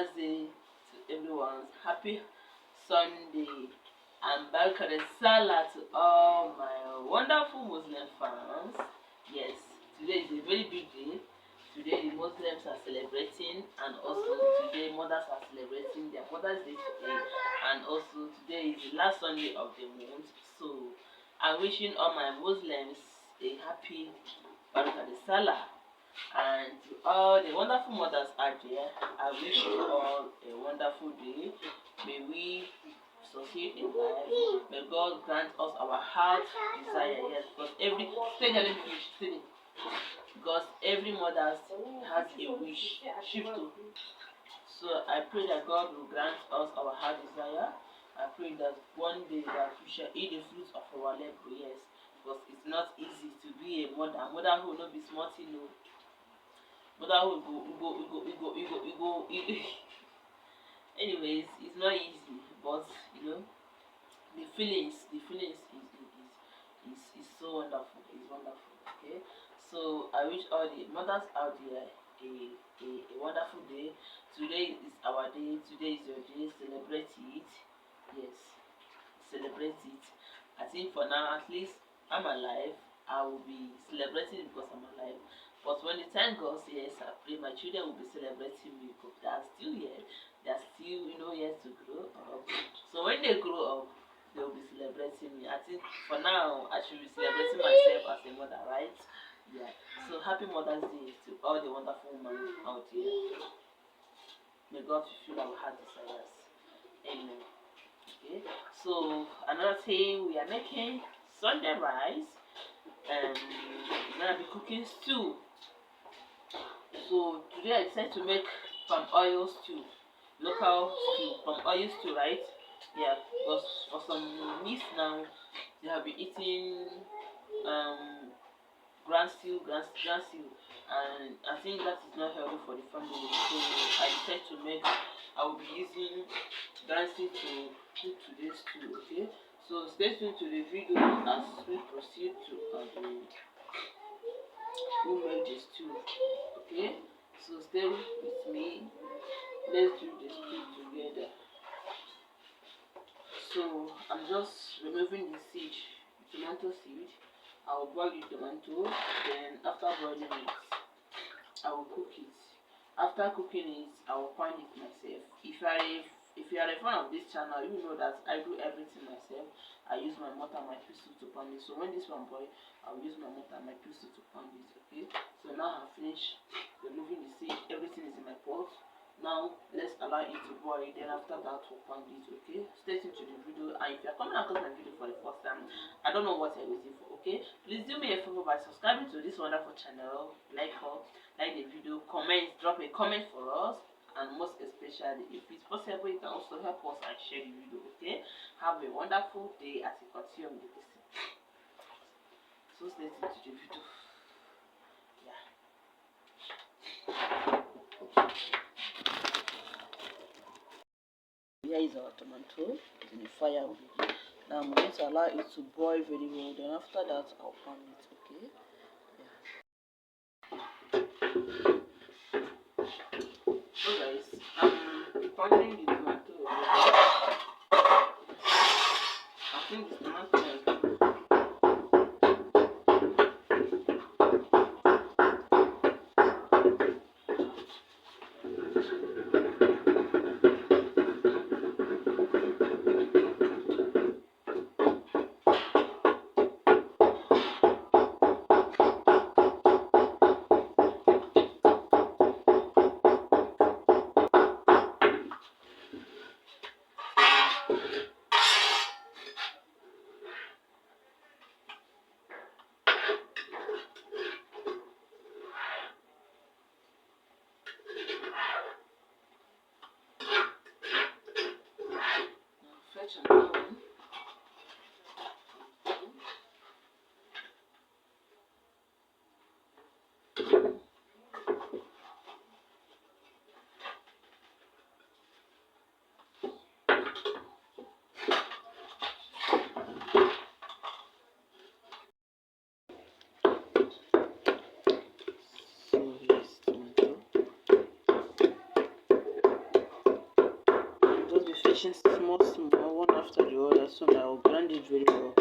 Mother's Day to everyone. Happy Sunday and Barka Salah to all my wonderful Muslim fans. Yes, today is a very big day. Today the Muslims are celebrating, and also today mothers are celebrating their Mother's Day today, and also today is the last Sunday of the month. So I'm wishing all my Muslims a happy Barka Salah. And to all the wonderful mothers out there, I wish you all a wonderful day. May we succeed in life. May God grant us our heart desire. Yes, because every mother has a wish. So I pray that God will grant us our heart desire. I pray that one day that we shall eat the fruits of our labor. Yes, because it's not easy to be a mother. Mother who will not be smart, you know. Motherhood go. Anyways, it's not easy, but you know, the feelings is so wonderful. It's wonderful. Okay, so I wish all the mothers out there a wonderful day. Today is our day. Today is your day. Celebrate it. Yes, celebrate it. I think for now, at least I'm alive. I will be celebrating because I'm alive. But when the time goes, yes, I pray my children will be celebrating me because they are still here. They are still, yet to grow up. So when they grow up, they will be celebrating me. I think for now, I should be celebrating myself as a mother, right? Yeah. So happy Mother's Day to all the wonderful women out here. May God fulfill our heart desires. Amen. Okay. So another thing we are making Sunday rice. We're gonna be cooking stew. So today I decided to make palm oil stew, local stew, palm oil stew, right? Yeah, because for some weeks now they have been eating grand stew, and I think that is not healthy for the family. So I decided to make. I will be using grand stew to cook today's stew. Okay, so stay tuned to the video as we proceed to who make the stew. Okay, so stay with me. Let's do the stew together. So I'm just removing the seed, tomato seed. I will boil the tomato. Then after boiling it, I will cook it. After cooking it, I will pound it myself. If you are a fan of this channel, you know that I do everything myself. I use my mortar and my pestle to pound it. So when this one boil, I will use my mortar and my pestle to pound it. Okay. So now I've finished removing the seed. Everything is in my pot. Now let's allow it to boil. Then after that we'll pound it. Okay. Stay tuned to the video. And if you are coming across my video for the first time, I don't know what you're waiting for. Okay. Please do me a favor by subscribing to this wonderful channel. Like the video, drop a comment for us, and most especially, if it's possible, you can also help us and share the video. Okay. Have a wonderful day as you continue with this. So stay tuned to the video. Here is our tomato in the fire already. Now I'm going to allow it to boil very well. Then after that, I'll pound it. Okay. So guys, I'm pounding the tomato. I think the tomato is fetch another one. So here's tomato. washing small one after the other, so that I will blend it very well.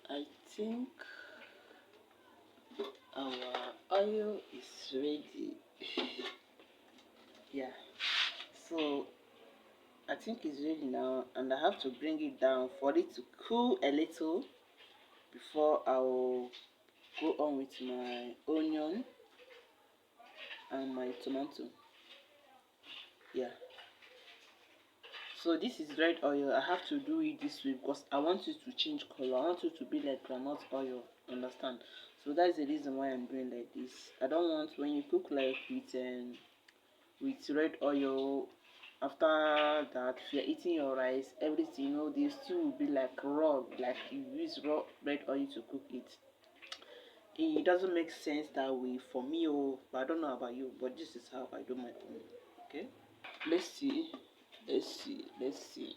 I think our oil is ready. Yeah, so I think it's ready now, and I have to bring it down for it to cool a little before I will go on with my onion and my tomato. Yeah, so this is red oil. I have to do it this way because I want it to change color. I want it to be like groundnut oil, understand? So that's the reason why I'm doing like this. I don't want when you cook like with red oil, after that if you're eating your rice, everything, you know, the stew will be like raw, like you use raw red oil to cook it. It doesn't make sense that way for me, but I don't know about you, but this is how I do my thing. Okay, let's see, let's see.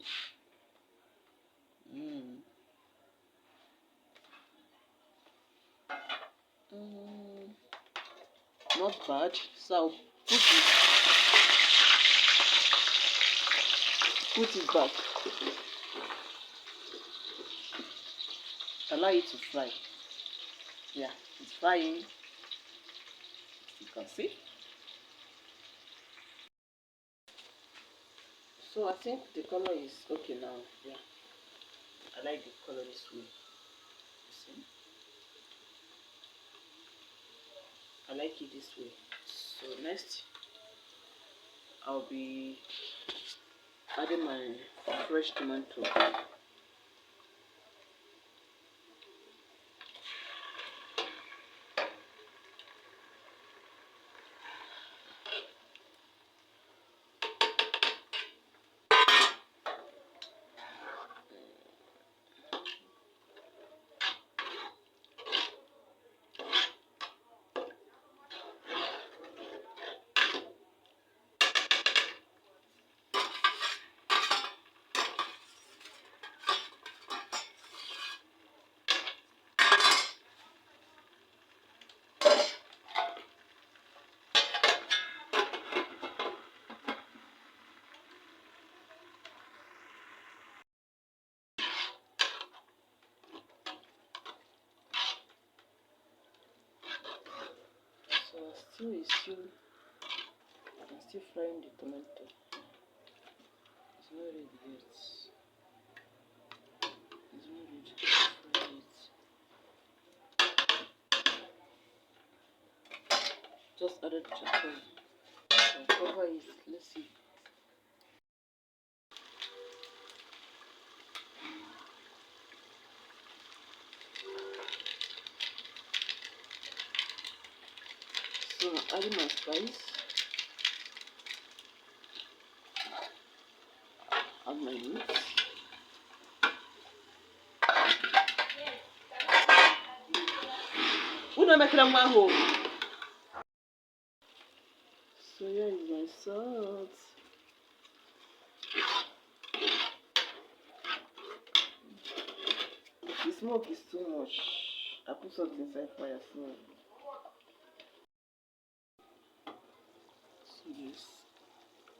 mm. Mm, Not bad. So I'll put it back, allow it to fry. Yeah, it's frying, you can see. So I think the color is okay now. Yeah, I like the color this way. You see, I like it this way. So next, I'll be adding my fresh tomato. So I'm still frying the tomato. It's not ready yet. It's not ready to fry it. Just added charcoal. So cover it. Let's see. So adding my spice. Add my meat. Who don't make them one hole? So here is my salt. The smoke is too much. I put salt inside fire small. So this.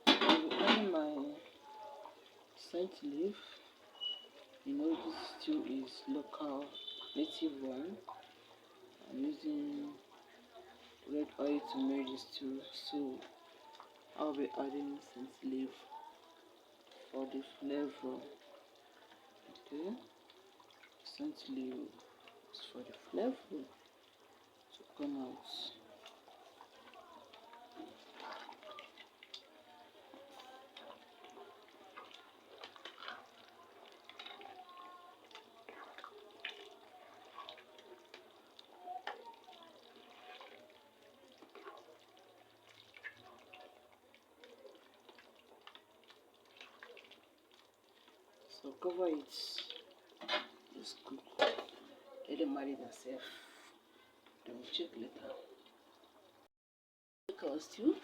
I'm adding my scent leaf. You know this stew is local, native one. I'm using red oil to make this stew, so I'll be adding scent leaf for the flavor. Okay, scent leaf is for the flavor to come out. So cover it, just cook, let them marry themselves, then we'll check later. Look our stew,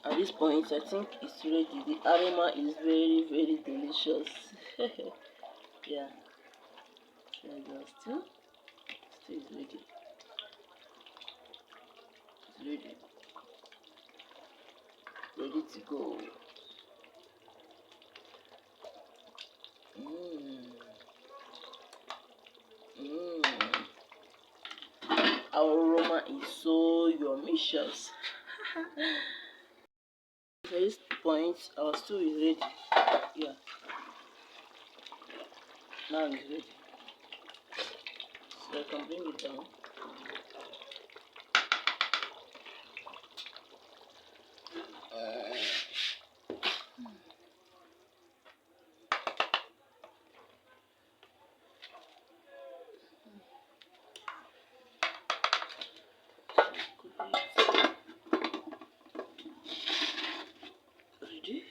At this point, I think it's ready. The aroma is very, very delicious. Yeah, try that still. Still is ready. It's ready. Ready to go. Mmm. Mmm. Our aroma is so yumicious. At this point, our stew is ready. Yeah. Now it's ready. So I can bring it down. Ready?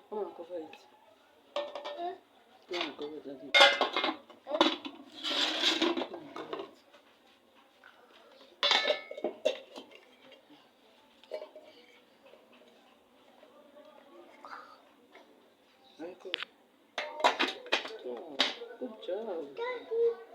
Come on, cover it. Come on, cover it. Come on, cover it. Michael. Oh, good job.